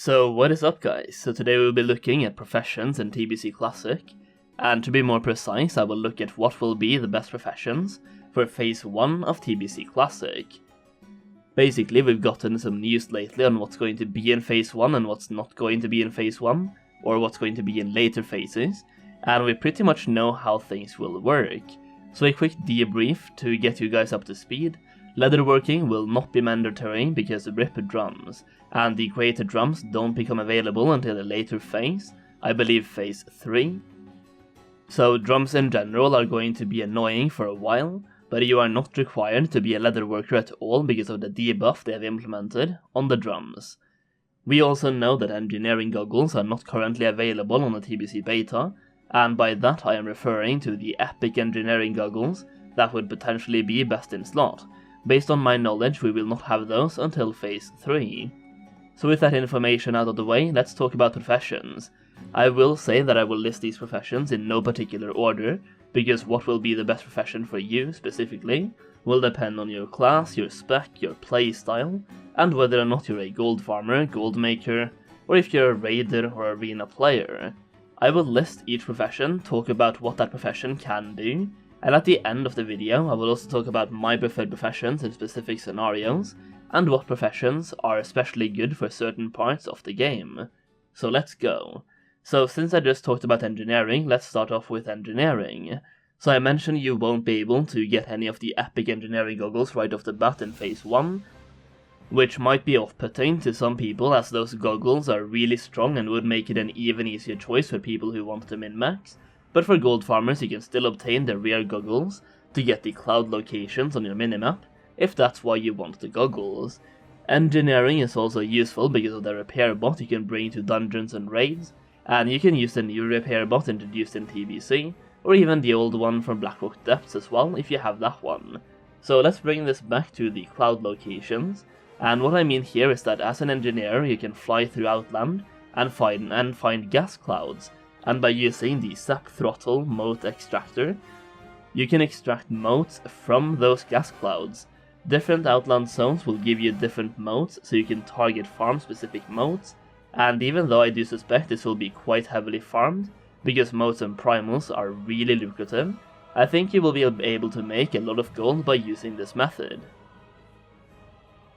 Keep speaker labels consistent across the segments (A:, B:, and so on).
A: So what is up guys? So today we'll be looking at professions in TBC Classic, and to be more precise I will look at what will be the best professions for Phase 1 of TBC Classic. Basically we've gotten some news lately on what's going to be in Phase 1 and what's not going to be in Phase 1, or what's going to be in later phases, and we pretty much know how things will work. So a quick debrief to get you guys up to speed. Leatherworking will not be mandatory because RIP drums, and the created drums don't become available until a later phase, I believe Phase 3. So drums in general are going to be annoying for a while, but you are not required to be a leatherworker at all because of the debuff they have implemented on the drums. We also know that engineering goggles are not currently available on the TBC beta, and by that I am referring to the epic engineering goggles that would potentially be best in slot. Based on my knowledge, we will not have those until Phase 3. So with that information out of the way, let's talk about professions. I will say that I will list these professions in no particular order, because what will be the best profession for you specifically will depend on your class, your spec, your playstyle, and whether or not you're a gold farmer, gold maker, or if you're a raider or arena player. I will list each profession, talk about what that profession can do, and at the end of the video I will also talk about my preferred professions in specific scenarios, and what professions are especially good for certain parts of the game. So let's go. So since I just talked about engineering, let's start off with engineering. So I mentioned you won't be able to get any of the epic engineering goggles right off the bat in Phase 1, which might be off-putting to some people as those goggles are really strong and would make it an even easier choice for people who want to min-max, but for gold farmers you can still obtain the rare goggles to get the cloud locations on your minimap, if that's why you want the goggles. Engineering is also useful because of the repair bot you can bring to dungeons and raids, and you can use the new repair bot introduced in TBC, or even the old one from Blackrock Depths as well if you have that one. So let's bring this back to the cloud locations, and what I mean here is that as an engineer you can fly through Outland and find gas clouds, and by using the Sap Throttle Mote Extractor, you can extract motes from those gas clouds. Different Outland zones will give you different motes, so you can target farm-specific motes, and even though I do suspect this will be quite heavily farmed, because motes and primals are really lucrative, I think you will be able to make a lot of gold by using this method.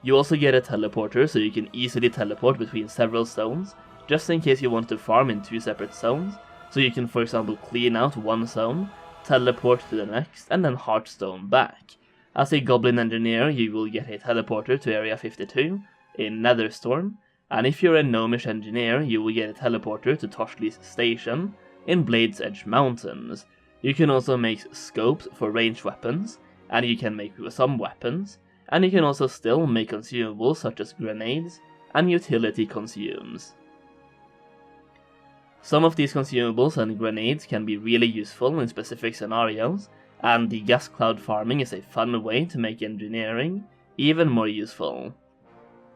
A: You also get a teleporter, so you can easily teleport between several zones, just in case you want to farm in 2 separate zones, so you can for example clean out one zone, teleport to the next, and then heartstone back. As a goblin engineer you will get a teleporter to area 52 in Netherstorm, and if you're a gnomish engineer you will get a teleporter to Toshli's station in Blade's Edge Mountains. You can also make scopes for ranged weapons, and you can make some weapons, and you can also still make consumables such as grenades and utility consumes. Some of these consumables and grenades can be really useful in specific scenarios, and the gas cloud farming is a fun way to make engineering even more useful.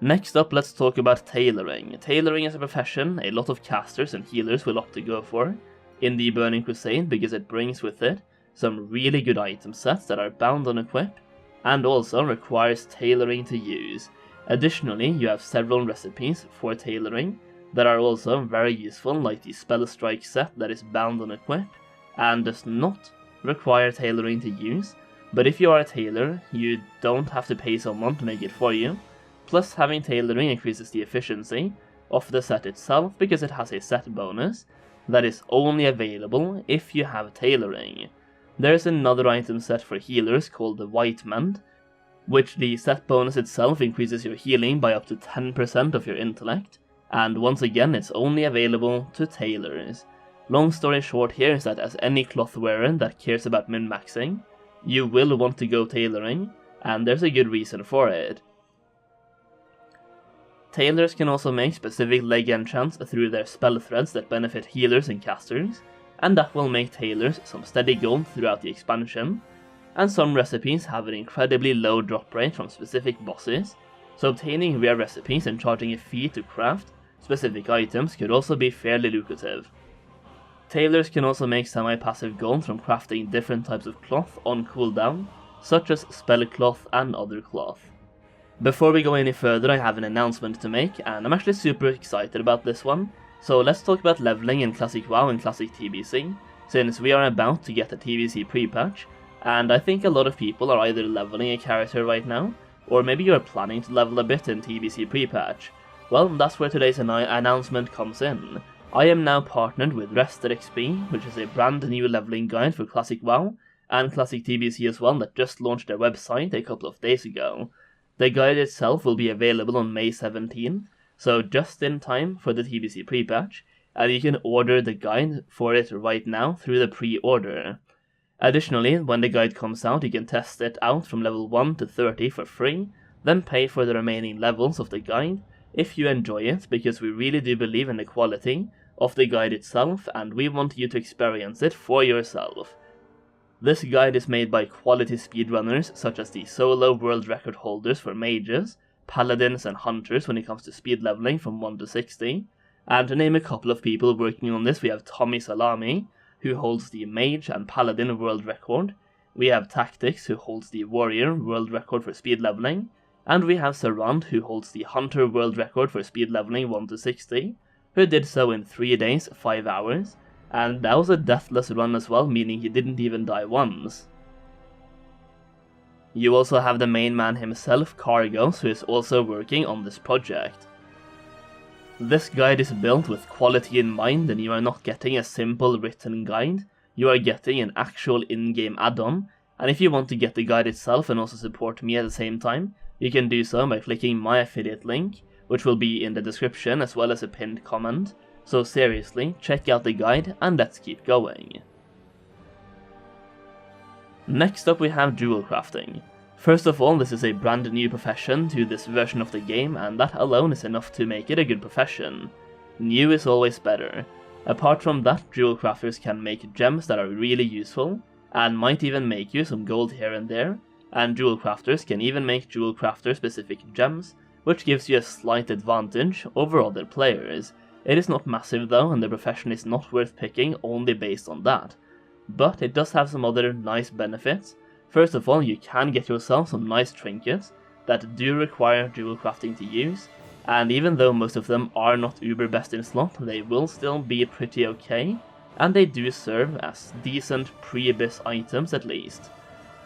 A: Next up, let's talk about tailoring. Tailoring is a profession a lot of casters and healers will opt to go for in the Burning Crusade because it brings with it some really good item sets that are bound on equip, and also requires tailoring to use. Additionally, you have several recipes for tailoring that are also very useful, like the Spell Strike set that is bound on equip and does not require tailoring to use, but if you are a tailor you don't have to pay someone to make it for you, plus having tailoring increases the efficiency of the set itself because it has a set bonus that is only available if you have tailoring. There is another item set for healers called the White Mend, which the set bonus itself increases your healing by up to 10% of your intellect, and once again it's only available to tailors. Long story short here is that as any cloth wearer that cares about min-maxing, you will want to go tailoring, and there's a good reason for it. Tailors can also make specific leg enchants through their spell threads that benefit healers and casters, and that will make tailors some steady gold throughout the expansion, and some recipes have an incredibly low drop rate from specific bosses, so obtaining rare recipes and charging a fee to craft specific items could also be fairly lucrative. Tailors can also make semi-passive gold from crafting different types of cloth on cooldown, such as spell cloth and other cloth. Before we go any further, I have an announcement to make, and I'm actually super excited about this one. So let's talk about leveling in Classic WoW and Classic TBC, since we are about to get a TBC pre-patch, and I think a lot of people are either leveling a character right now, or maybe you're planning to level a bit in TBC pre-patch. Well, that's where today's announcement comes in. I am now partnered with Rested XP, which is a brand new leveling guide for Classic WoW, and Classic TBC as well, that just launched their website a couple of days ago. The guide itself will be available on May 17, so just in time for the TBC pre-patch, and you can order the guide for it right now through the pre-order. Additionally, when the guide comes out, you can test it out from level 1 to 30 for free, then pay for the remaining levels of the guide if you enjoy it, because we really do believe in the quality of the guide itself, and we want you to experience it for yourself. This guide is made by quality speedrunners such as the solo world record holders for mages, paladins and hunters when it comes to speed leveling from 1 to 60, and to name a couple of people working on this, we have Tommy Salami, who holds the mage and paladin world record, we have Tactics, who holds the warrior world record for speed leveling, and we have Sarand, who holds the hunter world record for speed leveling 1 to 60, who did so in 3 days, 5 hours, and that was a deathless run as well, meaning he didn't even die once. You also have the main man himself, Cargos, who is also working on this project. This guide is built with quality in mind, and you are not getting a simple written guide, you are getting an actual in-game add-on, and if you want to get the guide itself and also support me at the same time, you can do so by clicking my affiliate link, which will be in the description as well as a pinned comment. So seriously, check out the guide and let's keep going. Next up we have Jewelcrafting. First of all, this is a brand new profession to this version of the game, and that alone is enough to make it a good profession. New is always better. Apart from that, Jewelcrafters can make gems that are really useful, and might even make you some gold here and there, and Jewelcrafters can even make Jewelcrafter specific gems, which gives you a slight advantage over other players. It is not massive though, and the profession is not worth picking only based on that. But it does have some other nice benefits. First of all, you can get yourself some nice trinkets that do require Jewelcrafting to use, and even though most of them are not uber best in slot, they will still be pretty okay, and they do serve as decent pre-abyss items at least.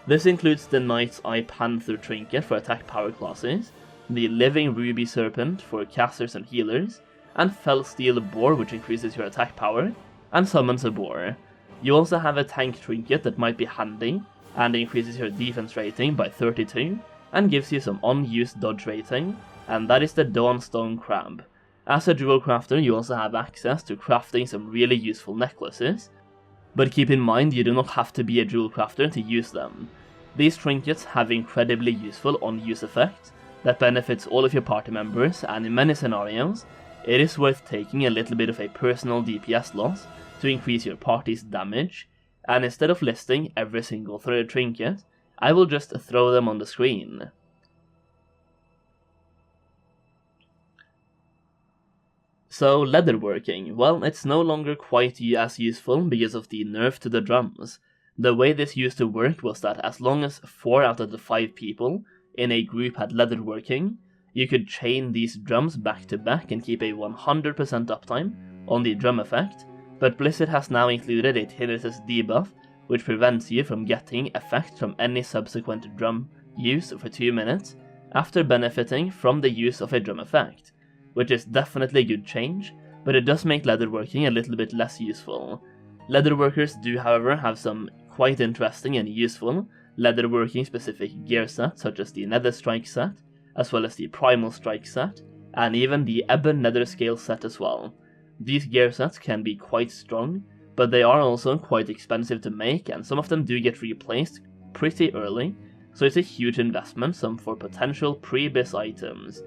A: This includes the Knight's Eye Panther trinket for attack power classes, the Living Ruby Serpent for casters and healers, and Fellsteel Boar, which increases your attack power, and summons a boar. You also have a tank trinket that might be handy, and increases your defense rating by 32, and gives you some unused dodge rating, and that is the Dawnstone Crab. As a Jewelcrafter, you also have access to crafting some really useful necklaces, but keep in mind you do not have to be a Jewelcrafter to use them. These trinkets have incredibly useful on-use effects that benefits all of your party members, and in many scenarios, it is worth taking a little bit of a personal DPS loss to increase your party's damage, and instead of listing every single threaded trinket, I will just throw them on the screen. So leatherworking, well, it's no longer quite as useful because of the nerf to the drums. The way this used to work was that as long as 4 out of the 5 people in a group had leatherworking, you could chain these drums back to back and keep a 100% uptime on the drum effect, but Blizzard has now included a tinnitus debuff, which prevents you from getting effect from any subsequent drum use for 2 minutes after benefiting from the use of a drum effect, which is definitely a good change, but it does make leatherworking a little bit less useful. Leatherworkers do however have some quite interesting and useful leatherworking specific gear sets, such as the Nether Strike set, as well as the Primal Strike set, and even the Ebon Nether Scale set as well. These gear sets can be quite strong, but they are also quite expensive to make, and some of them do get replaced pretty early, so it's a huge investment, some for potential pre-abyss items.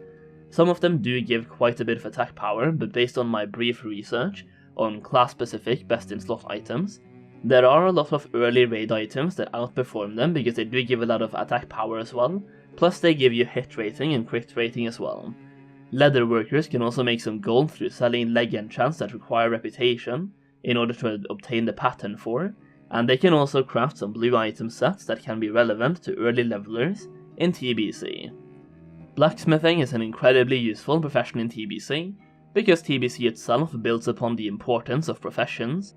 A: Some of them do give quite a bit of attack power, but based on my brief research on class-specific best-in-slot items, there are a lot of early raid items that outperform them because they do give a lot of attack power as well, plus they give you hit rating and crit rating as well. Leatherworkers can also make some gold through selling leg enchants that require reputation in order to obtain the pattern for, and they can also craft some blue item sets that can be relevant to early levelers in TBC. Blacksmithing is an incredibly useful profession in TBC, because TBC itself builds upon the importance of professions.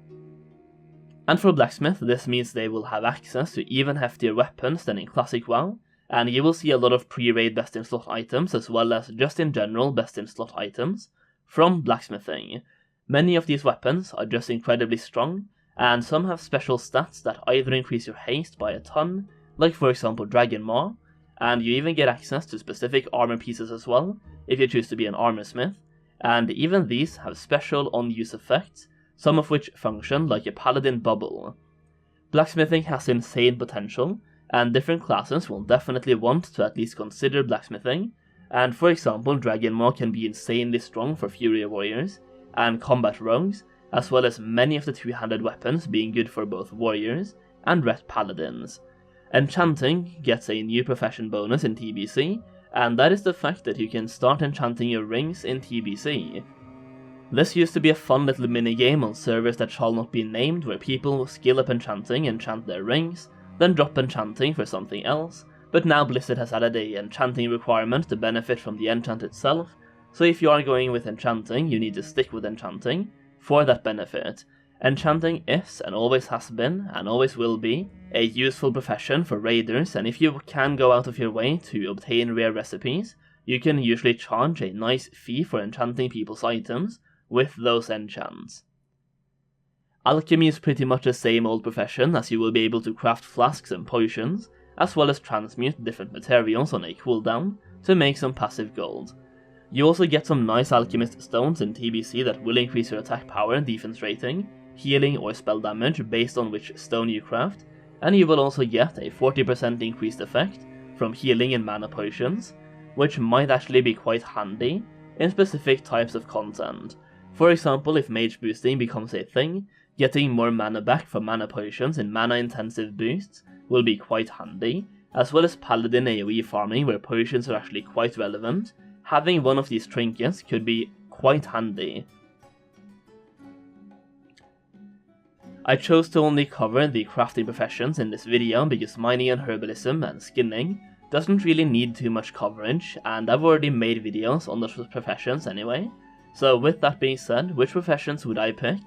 A: And for blacksmith, this means they will have access to even heftier weapons than in Classic WoW, and you will see a lot of pre-raid best in slot items as well as just in general best in slot items from blacksmithing. Many of these weapons are just incredibly strong, and some have special stats that either increase your haste by a ton, like for example Dragon Maw, and you even get access to specific armor pieces as well, if you choose to be an armor smith, and even these have special on-use effects, some of which function like a paladin bubble. Blacksmithing has insane potential, and different classes will definitely want to at least consider blacksmithing, and for example Dragon Maw can be insanely strong for Fury Warriors and combat rogues, as well as many of the two-handed weapons being good for both warriors and ret paladins. Enchanting gets a new profession bonus in TBC, and that is the fact that you can start enchanting your rings in TBC. This used to be a fun little minigame on servers that shall not be named, where people will skill up enchanting, enchant their rings, then drop enchanting for something else, but now Blizzard has added a enchanting requirement to benefit from the enchant itself, so if you are going with enchanting, you need to stick with enchanting for that benefit. Enchanting is, and always has been, and always will be, a useful profession for raiders, and if you can go out of your way to obtain rare recipes, you can usually charge a nice fee for enchanting people's items with those enchants. Alchemy is pretty much the same old profession, as you will be able to craft flasks and potions, as well as transmute different materials on a cooldown to make some passive gold. You also get some nice alchemist stones in TBC that will increase your attack power and defense rating, healing or spell damage based on which stone you craft, and you will also get a 40% increased effect from healing and mana potions, which might actually be quite handy in specific types of content. For example, if mage boosting becomes a thing, getting more mana back from mana potions in mana intensive boosts will be quite handy, as well as paladin AoE farming where potions are actually quite relevant. Having one of these trinkets could be quite handy. I chose to only cover the crafting professions in this video because mining and herbalism and skinning doesn't really need too much coverage, and I've already made videos on those professions anyway. So with that being said, which professions would I pick?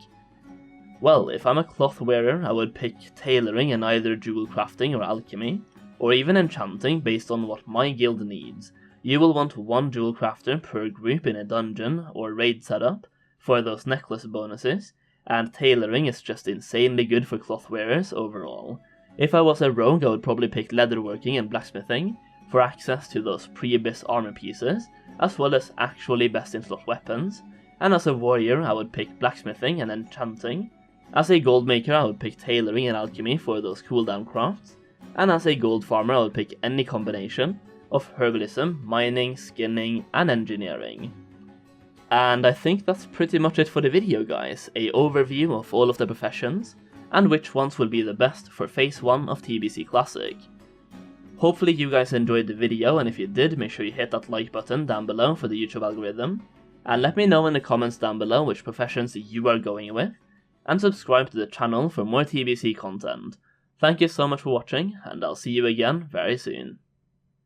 A: Well, if I'm a cloth wearer, I would pick tailoring in either jewelcrafting or alchemy, or even enchanting based on what my guild needs. You will want one jewelcrafter per group in a dungeon or raid setup for those necklace bonuses, and tailoring is just insanely good for cloth wearers overall. If I was a rogue, I would probably pick leatherworking and blacksmithing for access to those pre-abyss armor pieces, as well as actually best in slot weapons, and as a warrior I would pick blacksmithing and enchanting. As a gold maker I would pick tailoring and alchemy for those cooldown crafts, and as a gold farmer I would pick any combination of herbalism, mining, skinning, and engineering. And I think that's pretty much it for the video guys, a overview of all of the professions, and which ones will be the best for Phase 1 of TBC Classic. Hopefully you guys enjoyed the video, and if you did, make sure you hit that like button down below for the YouTube algorithm, and let me know in the comments down below which professions you are going with, and subscribe to the channel for more TBC content. Thank you so much for watching, and I'll see you again very soon.